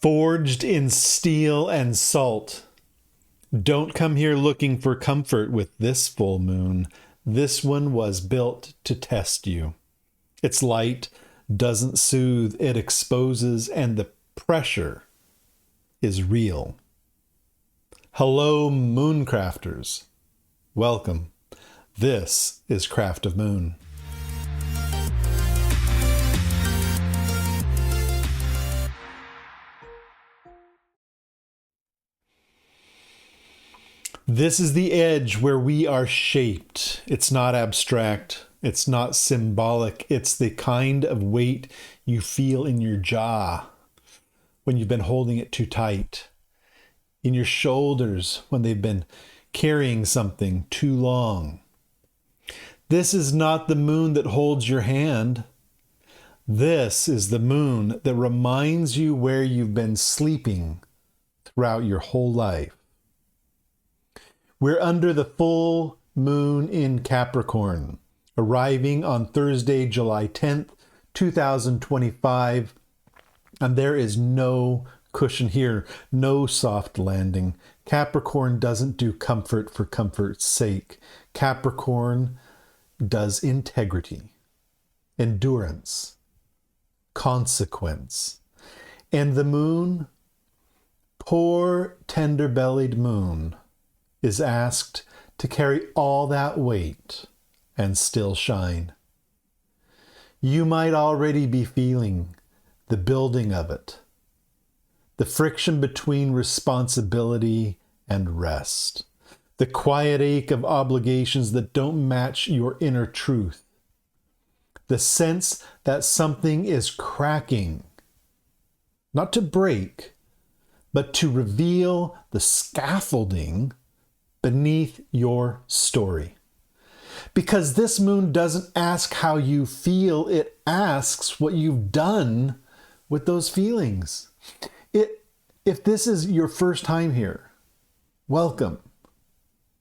Forged in steel and salt. Don't come here looking for comfort with this full moon. This one was built to test you. Its light doesn't soothe, it exposes, and the pressure is real. Hello, Mooncrafters. Welcome. This is Craft of Moon. This is the edge where we are shaped. It's not abstract. It's not symbolic. It's the kind of weight you feel in your jaw when you've been holding it too tight, in your shoulders when they've been carrying something too long. This is not the moon that holds your hand. This is the moon that reminds you where you've been sleeping throughout your whole life. We're under the full moon in Capricorn, arriving on Thursday, July 10th, 2025. And there is no cushion here, no soft landing. Capricorn doesn't do comfort for comfort's sake. Capricorn does integrity, endurance, consequence. And the moon, poor tender-bellied moon, is asked to carry all that weight and still shine. You might already be feeling the building of it, the friction between responsibility and rest, the quiet ache of obligations that don't match your inner truth, the sense that something is cracking, not to break, but to reveal the scaffolding beneath your story. Because this moon doesn't ask how you feel, it asks what you've done with those feelings. If this is your first time here, welcome.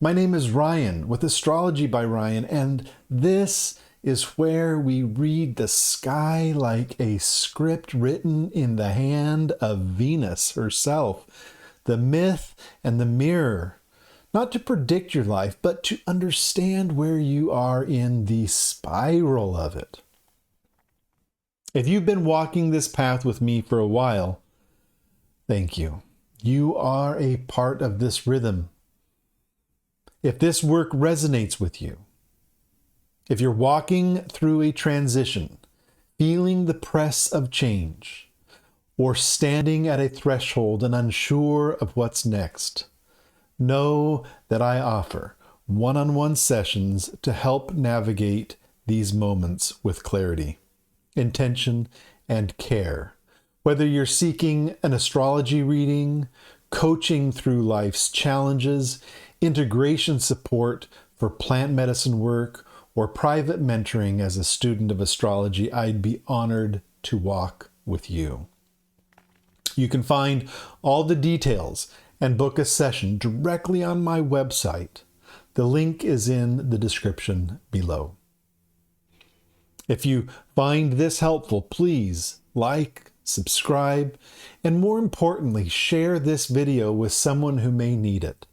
My name is Ryan with Astrology by Ryan, and this is where we read the sky like a script written in the hand of Venus herself, the myth and the mirror. Not to predict your life, but to understand where you are in the spiral of it. If you've been walking this path with me for a while, thank you. You are a part of this rhythm. If this work resonates with you, if you're walking through a transition, feeling the press of change, or standing at a threshold and unsure of what's next, know that I offer one-on-one sessions to help navigate these moments with clarity, intention, and care. Whether you're seeking an astrology reading, coaching through life's challenges, integration support for plant medicine work, or private mentoring as a student of astrology, I'd be honored to walk with you. You can find all the details and book a session directly on my website. The link is in the description below. If you find this helpful, please like, subscribe, and more importantly, share this video with someone who may need it.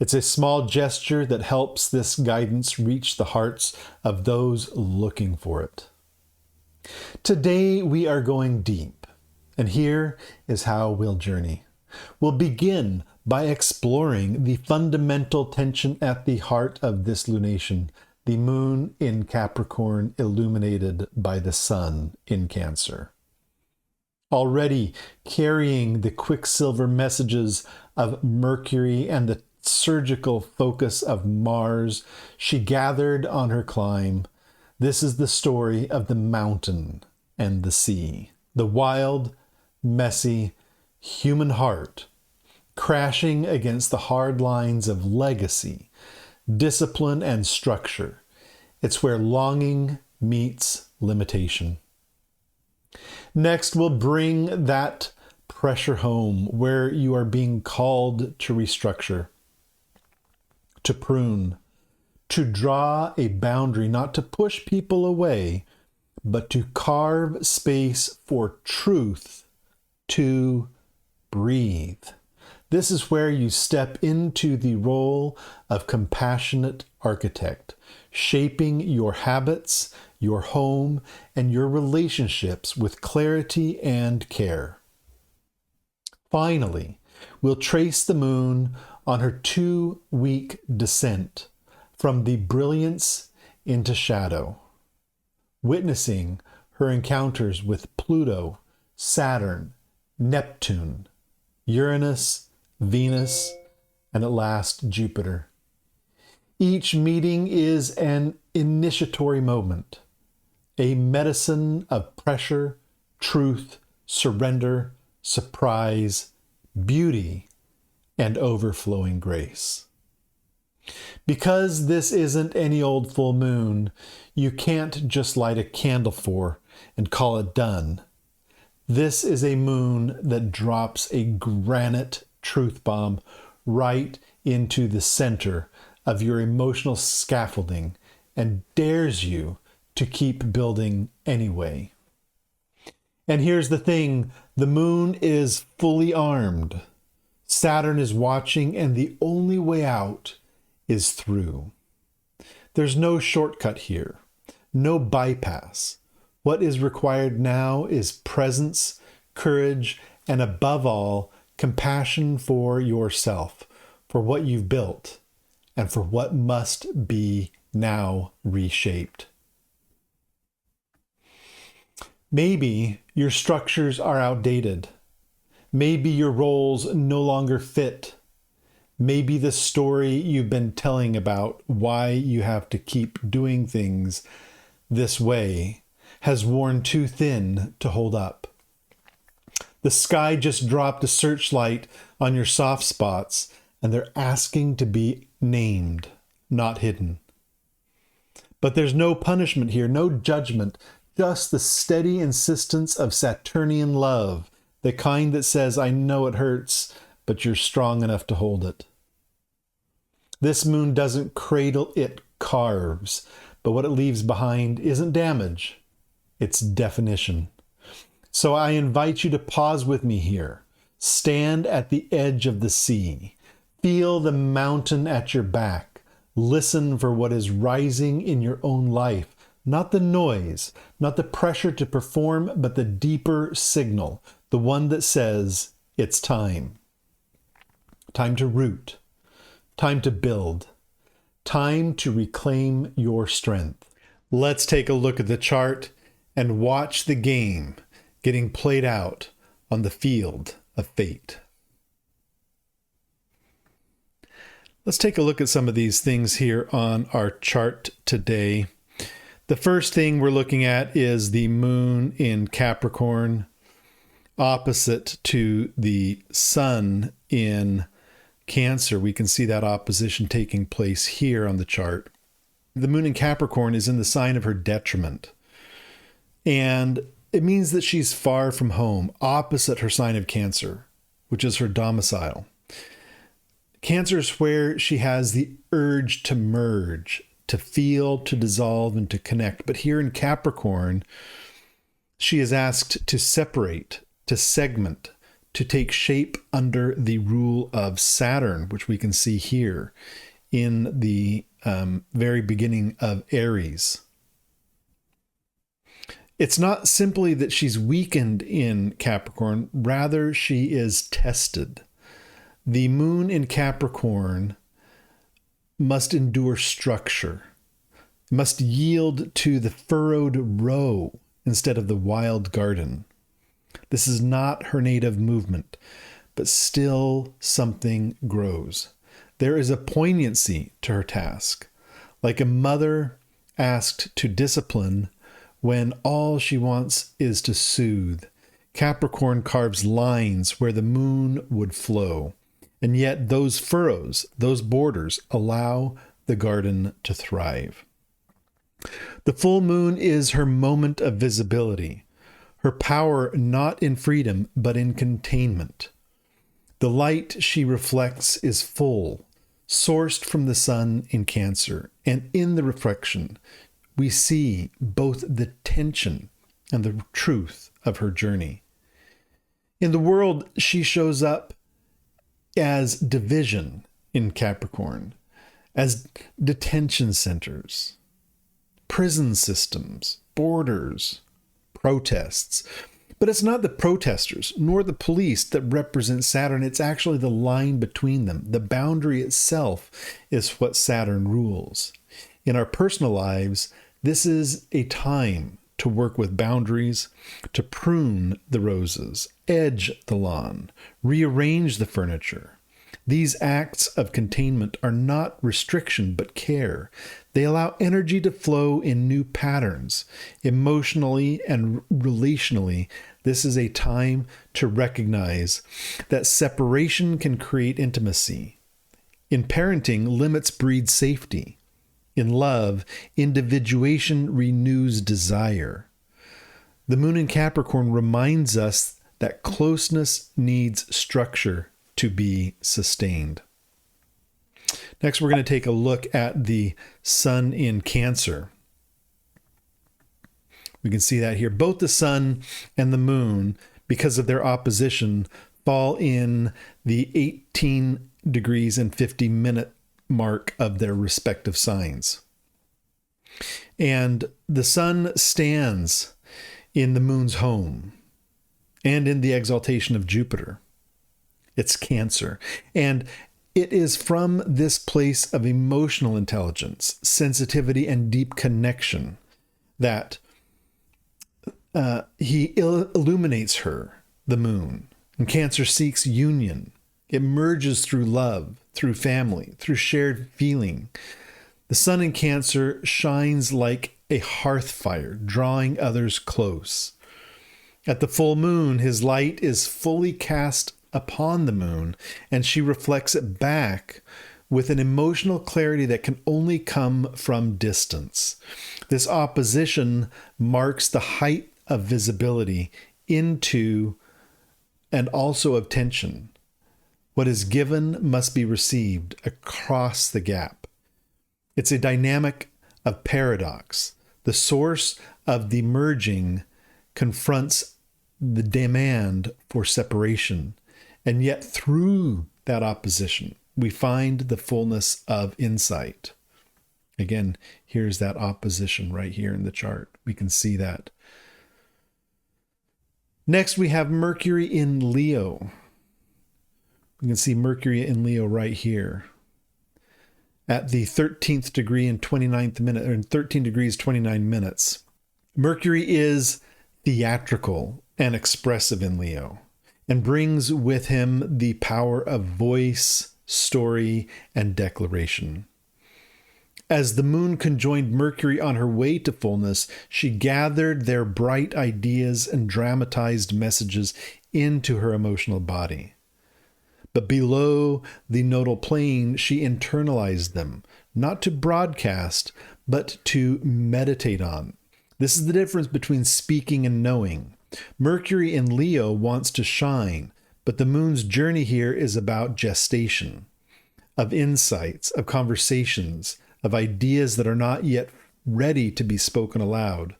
It's a small gesture that helps this guidance reach the hearts of those looking for it. Today we are going deep, and here is how we'll journey. We'll begin by exploring the fundamental tension at the heart of this lunation, the moon in Capricorn illuminated by the sun in Cancer. Already carrying the quicksilver messages of Mercury and the surgical focus of Mars, she gathered on her climb. This is the story of the mountain and the sea, the wild, messy, human heart crashing against the hard lines of legacy, discipline, and structure. It's where longing meets limitation. Next, we'll bring that pressure home where you are being called to restructure, to prune, to draw a boundary, not to push people away, but to carve space for truth to breathe. This is where you step into the role of compassionate architect, shaping your habits, your home, and your relationships with clarity and care. Finally, we'll trace the moon on her 2-week descent from the brilliance into shadow, witnessing her encounters with Pluto, Saturn, Neptune, Uranus, Venus, and at last Jupiter. Each meeting is an initiatory moment, a medicine of pressure, truth, surrender, surprise, beauty, and overflowing grace. Because this isn't any old full moon, you can't just light a candle for and call it done. This is a moon that drops a granite truth bomb right into the center of your emotional scaffolding and dares you to keep building anyway. And here's the thing, the moon is fully armed. Saturn is watching, and the only way out is through. There's no shortcut here, no bypass. What is required now is presence, courage, and above all, compassion for yourself, for what you've built, and for what must be now reshaped. Maybe your structures are outdated. Maybe your roles no longer fit. Maybe the story you've been telling about why you have to keep doing things this way has worn too thin to hold up. The sky just dropped a searchlight on your soft spots, and they're asking to be named, not hidden. But there's no punishment here, no judgment, just the steady insistence of Saturnian love, the kind that says, I know it hurts, but you're strong enough to hold it. This moon doesn't cradle, it carves, but what it leaves behind isn't damage, it's definition. So I invite you to pause with me here. Stand at the edge of the sea. Feel the mountain at your back. Listen for what is rising in your own life. Not the noise, not the pressure to perform, but the deeper signal, the one that says, it's time. Time to root. Time to build. Time to reclaim your strength. Let's take a look at the chart and watch the game getting played out on the field of fate. Let's take a look at some of these things here on our chart today. The first thing we're looking at is the moon in Capricorn, opposite to the sun in Cancer. We can see that opposition taking place here on the chart. The moon in Capricorn is in the sign of her detriment. And it means that she's far from home, opposite her sign of Cancer, which is her domicile. Cancer is where she has the urge to merge, to feel, to dissolve, and to connect. But here in Capricorn, she is asked to separate, to segment, to take shape under the rule of Saturn, which we can see here in the very beginning of Aries. It's not simply that she's weakened in Capricorn, rather she is tested. The moon in Capricorn must endure structure, must yield to the furrowed row instead of the wild garden. This is not her native movement, but still something grows. There is a poignancy to her task, like a mother asked to discipline when all she wants is to soothe. Capricorn carves lines where the moon would flow, and yet those furrows, those borders, allow the garden to thrive. The full moon is her moment of visibility, her power not in freedom, but in containment. The light she reflects is full, sourced from the sun in Cancer, and in the reflection, we see both the tension and the truth of her journey. In the world, she shows up as division in Capricorn, as detention centers, prison systems, borders, protests. But it's not the protesters nor the police that represent Saturn. It's actually the line between them. The boundary itself is what Saturn rules. In our personal lives, this is a time to work with boundaries, to prune the roses, edge the lawn, rearrange the furniture. These acts of containment are not restriction, but care. They allow energy to flow in new patterns. Emotionally and relationally, this is a time to recognize that separation can create intimacy. In parenting, limits breed safety. In love, individuation renews desire. The moon in Capricorn reminds us that closeness needs structure to be sustained. Next, we're going to take a look at the sun in Cancer. We can see that here. Both the sun and the moon, because of their opposition, fall in the 18 degrees and 50-minute mark of their respective signs. And the sun stands in the moon's home and in the exaltation of Jupiter. It's Cancer. And it is from this place of emotional intelligence, sensitivity, and deep connection that he illuminates her, the moon. And Cancer seeks union. It merges through love, through family, through shared feeling. The sun in Cancer shines like a hearth fire, drawing others close. At the full moon, his light is fully cast upon the moon, and she reflects it back with an emotional clarity that can only come from distance. This opposition marks the height of visibility into and also of tension. What is given must be received across the gap. It's a dynamic of paradox. The source of the merging confronts the demand for separation. And yet through that opposition, we find the fullness of insight. Again, here's that opposition right here in the chart. We can see that. Next, we have Mercury in Leo. We can see Mercury in Leo right here at the 13th degree and 29th minute, or 13 degrees, 29 minutes. Mercury is theatrical and expressive in Leo, and brings with him the power of voice, story, and declaration. As the moon conjoined Mercury on her way to fullness, she gathered their bright ideas and dramatized messages into her emotional body. But below the nodal plane, she internalized them, not to broadcast, but to meditate on. This is the difference between speaking and knowing. Mercury in Leo wants to shine, but the moon's journey here is about gestation, of insights, of conversations, of ideas that are not yet ready to be spoken aloud.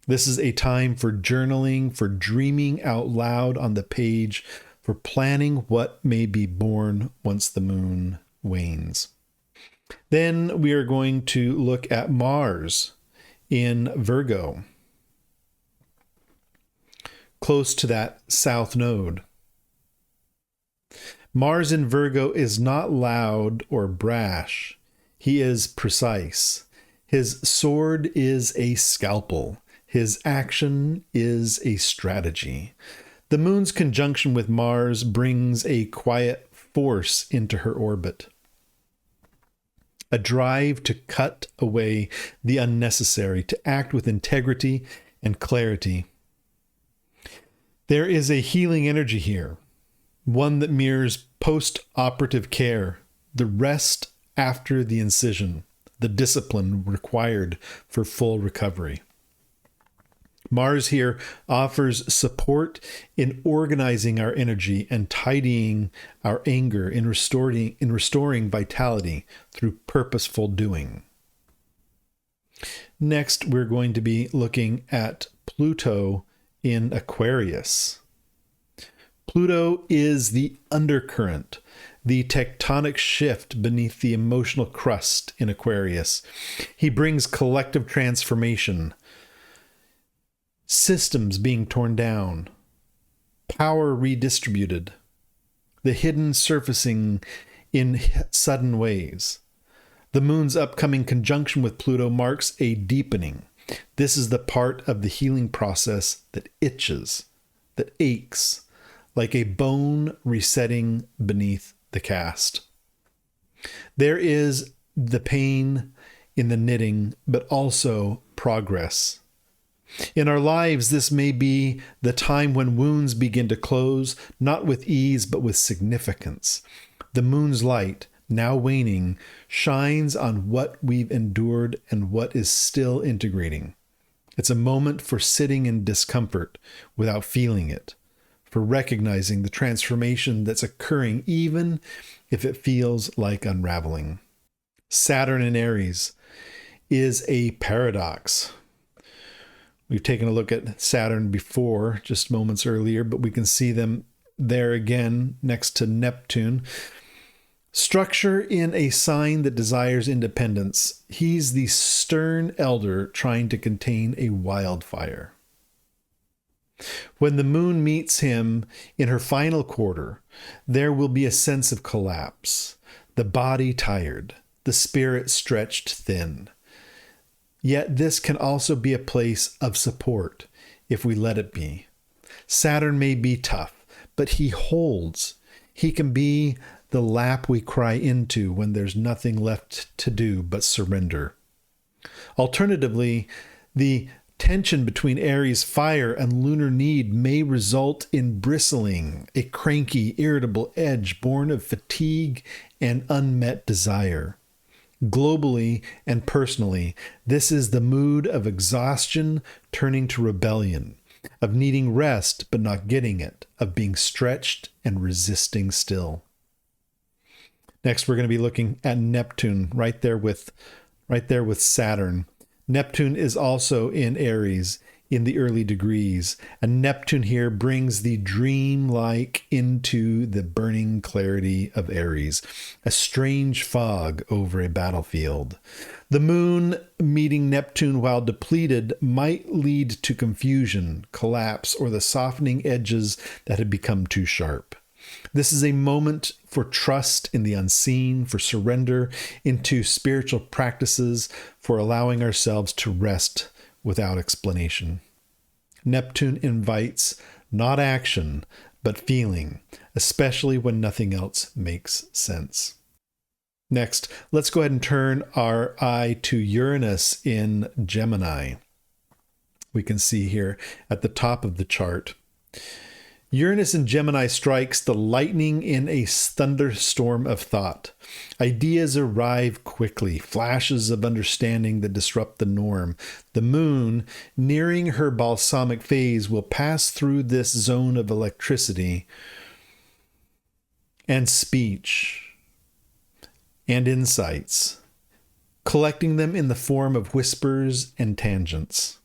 This is a time for journaling, for dreaming out loud on the page, for planning what may be born once the moon wanes. Then we are going to look at Mars in Virgo, close to that south node. Mars in Virgo is not loud or brash. He is precise. His sword is a scalpel. His action is a strategy. The moon's conjunction with Mars brings a quiet force into her orbit, a drive to cut away the unnecessary, to act with integrity and clarity. There is a healing energy here, one that mirrors post-operative care, the rest after the incision, the discipline required for full recovery. Mars here offers support in organizing our energy and tidying our anger, in restoring vitality through purposeful doing. Next, we're going to be looking at Pluto in Aquarius. Pluto is the undercurrent, the tectonic shift beneath the emotional crust in Aquarius. He brings collective transformation, systems being torn down, power redistributed, the hidden surfacing in sudden ways. The moon's upcoming conjunction with Pluto marks a deepening. This is the part of the healing process that itches, that aches, like a bone resetting beneath the cast. There is the pain in the knitting, but also progress. In our lives, this may be the time when wounds begin to close, not with ease, but with significance. The moon's light, now waning, shines on what we've endured and what is still integrating. It's a moment for sitting in discomfort without feeling it, for recognizing the transformation that's occurring, even if it feels like unraveling. Saturn in Aries is a paradox. We've taken a look at Saturn before, just moments earlier, but we can see them there again next to Neptune. Structure in a sign that desires independence. He's the stern elder trying to contain a wildfire. When the moon meets him in her final quarter, there will be a sense of collapse, the body tired, the spirit stretched thin. Yet this can also be a place of support if we let it be. Saturn may be tough, but he holds. He can be the lap we cry into when there's nothing left to do but surrender. Alternatively, the tension between Aries fire and lunar need may result in bristling, a cranky, irritable edge born of fatigue and unmet desire. Globally and personally, this is the mood of exhaustion turning to rebellion, of needing rest but not getting it, of being stretched and resisting still. Next, we're going to be looking at Neptune, right there with Saturn. Neptune is also in Aries in the early degrees, and Neptune here brings the dream-like into the burning clarity of Aries, a strange fog over a battlefield. The moon meeting Neptune while depleted might lead to confusion, collapse, or the softening edges that had become too sharp. This is a moment for trust in the unseen, for surrender into spiritual practices, for allowing ourselves to rest without explanation. Neptune invites not action, but feeling, especially when nothing else makes sense. Next, let's go ahead and turn our eye to Uranus in Gemini. We can see here at the top of the chart. Uranus in Gemini strikes the lightning in a thunderstorm of thought. Ideas arrive quickly, flashes of understanding that disrupt the norm. The moon, nearing her balsamic phase, will pass through this zone of electricity and speech and insights, collecting them in the form of whispers and tangents.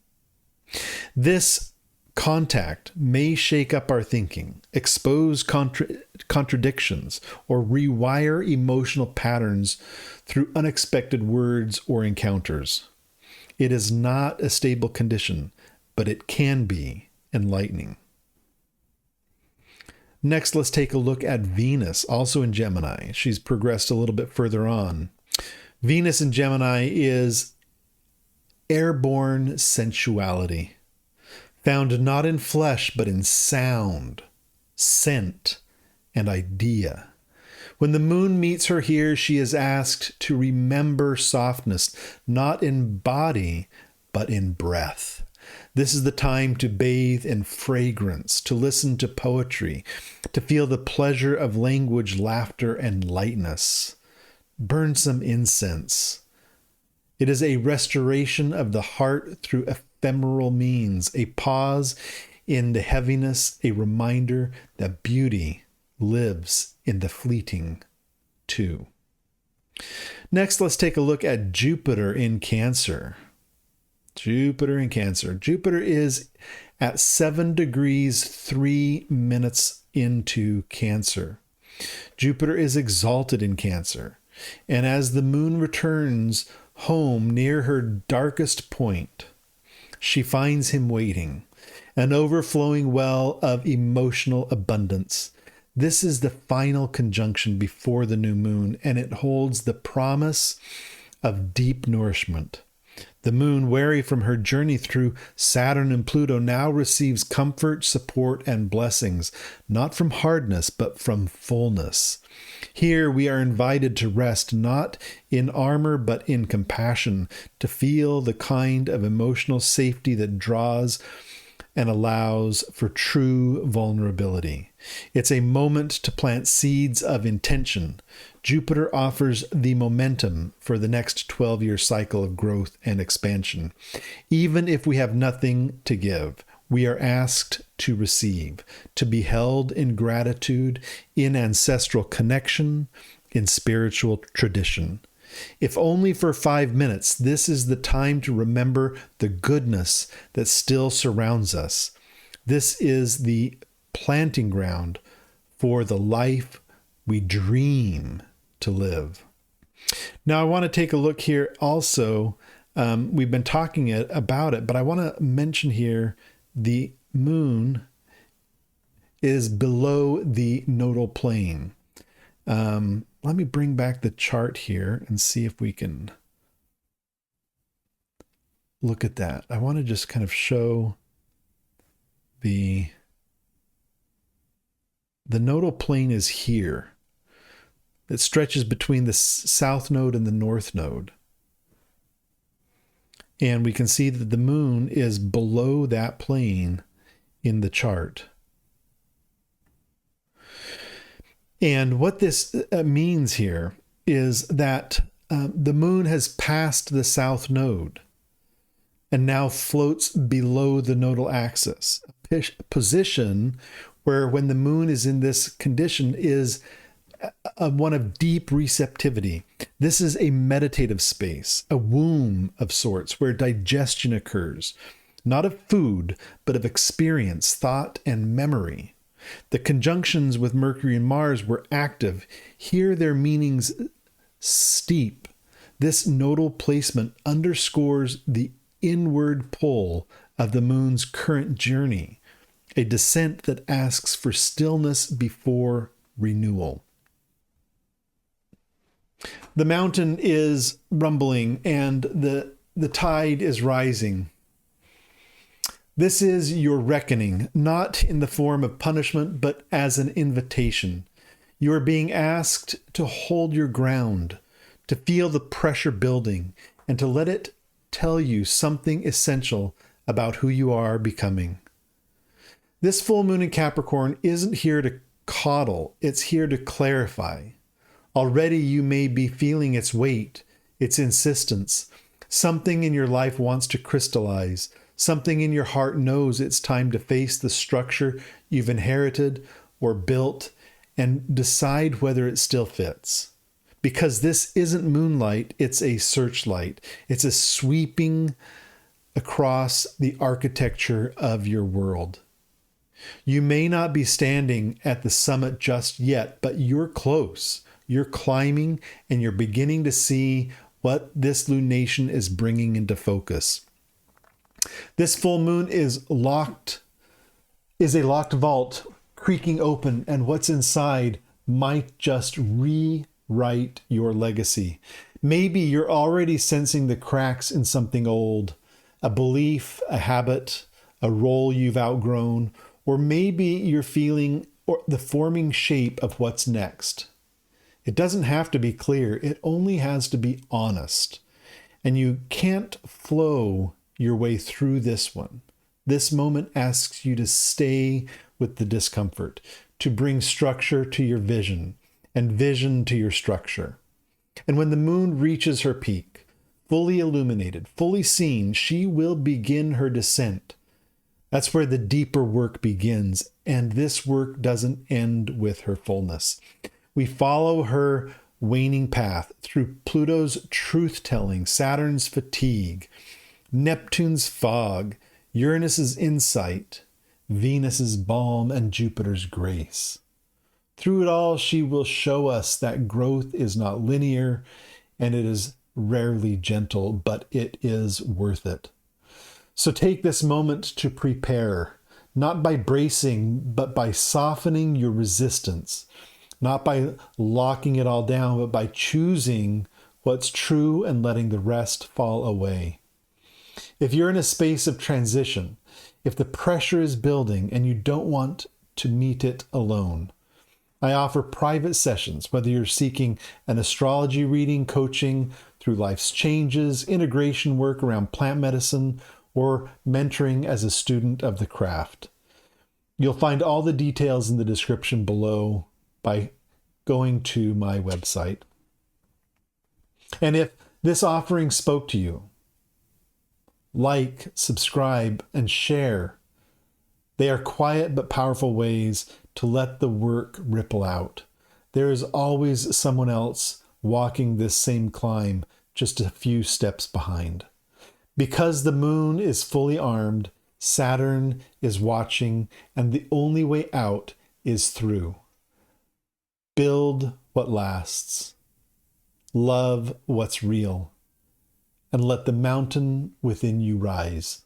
This contact may shake up our thinking, expose contradictions, or rewire emotional patterns through unexpected words or encounters. It is not a stable condition, but it can be enlightening. Next, let's take a look at Venus, also in Gemini. She's progressed a little bit further on. Venus in Gemini is airborne sensuality, found not in flesh, but in sound, scent, and idea. When the moon meets her here, she is asked to remember softness, not in body, but in breath. This is the time to bathe in fragrance, to listen to poetry, to feel the pleasure of language, laughter, and lightness. Burn some incense. It is a restoration of the heart through ephemeral means, a pause in the heaviness, a reminder that beauty lives in the fleeting too. Next, let's take a look at Jupiter in Cancer. Jupiter in Cancer. Jupiter is at 7 degrees 3 minutes into Cancer. Jupiter is exalted in Cancer, and as the moon returns home near her darkest point, she finds him waiting, an overflowing well of emotional abundance. This is the final conjunction before the new moon, and it holds the promise of deep nourishment. The moon, weary from her journey through Saturn and Pluto, now receives comfort, support, and blessings, not from hardness, but from fullness. Here we are invited to rest not in armor, but in compassion, to feel the kind of emotional safety that draws and allows for true vulnerability. It's a moment to plant seeds of intention. Jupiter offers the momentum for the next 12-year cycle of growth and expansion. Even if we have nothing to give, we are asked to receive, to be held in gratitude, in ancestral connection, in spiritual tradition. If only for 5 minutes, this is the time to remember the goodness that still surrounds us. This is the planting ground for the life we dream to live. Now, I want to take a look here also. We've been talking about it, but I want to mention here the moon is below the nodal plane. Let me bring back the chart here and see if we can look at that. I want to just kind of show the nodal plane is here. It stretches between the south node and the north node. And we can see that the moon is below that plane in the chart. And what this means here is that the moon has passed the south node and now floats below the nodal axis, a position where when the moon is in this condition is one of deep receptivity. This is a meditative space, a womb of sorts where digestion occurs, not of food, but of experience, thought, and memory. The conjunctions with Mercury and Mars were active. Here their meanings steep. This nodal placement underscores the inward pull of the moon's current journey, a descent that asks for stillness before renewal. The mountain is rumbling and the tide is rising. This is your reckoning, not in the form of punishment, but as an invitation. You are being asked to hold your ground, to feel the pressure building, and to let it tell you something essential about who you are becoming. This full moon in Capricorn isn't here to coddle, it's here to clarify. Already you may be feeling its weight, its insistence. Something in your life wants to crystallize. Something in your heart knows it's time to face the structure you've inherited or built and decide whether it still fits. Because this isn't moonlight, it's a searchlight. It's a sweeping across the architecture of your world. You may not be standing at the summit just yet, but you're close. You're climbing and you're beginning to see what this lunation is bringing into focus. This full moon is a locked vault creaking open, and what's inside might just rewrite your legacy. Maybe you're already sensing the cracks in something old, a belief, a habit, a role you've outgrown, or maybe you're feeling the forming shape of what's next. It doesn't have to be clear. It only has to be honest. And you can't flow your way through this one. This moment asks you to stay with the discomfort, to bring structure to your vision and vision to your structure. And when the moon reaches her peak, fully illuminated, fully seen, she will begin her descent. That's where the deeper work begins. And this work doesn't end with her fullness. We follow her waning path through Pluto's truth-telling, Saturn's fatigue, Neptune's fog, Uranus's insight, Venus's balm, and Jupiter's grace. Through it all, she will show us that growth is not linear and it is rarely gentle, but it is worth it. So take this moment to prepare, not by bracing, but by softening your resistance, not by locking it all down, but by choosing what's true and letting the rest fall away. If you're in a space of transition, if the pressure is building and you don't want to meet it alone, I offer private sessions, whether you're seeking an astrology reading, coaching through life's changes, integration work around plant medicine, or mentoring as a student of the craft. You'll find all the details in the description below by going to my website. And if this offering spoke to you, like, subscribe, and share. They are quiet but powerful ways to let the work ripple out. There is always someone else walking this same climb, just a few steps behind. Because the moon is fully armed, Saturn is watching, and the only way out is through. Build what lasts. Love what's real. And let the mountain within you rise.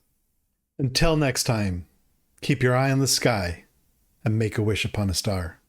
Until next time, keep your eye on the sky and make a wish upon a star.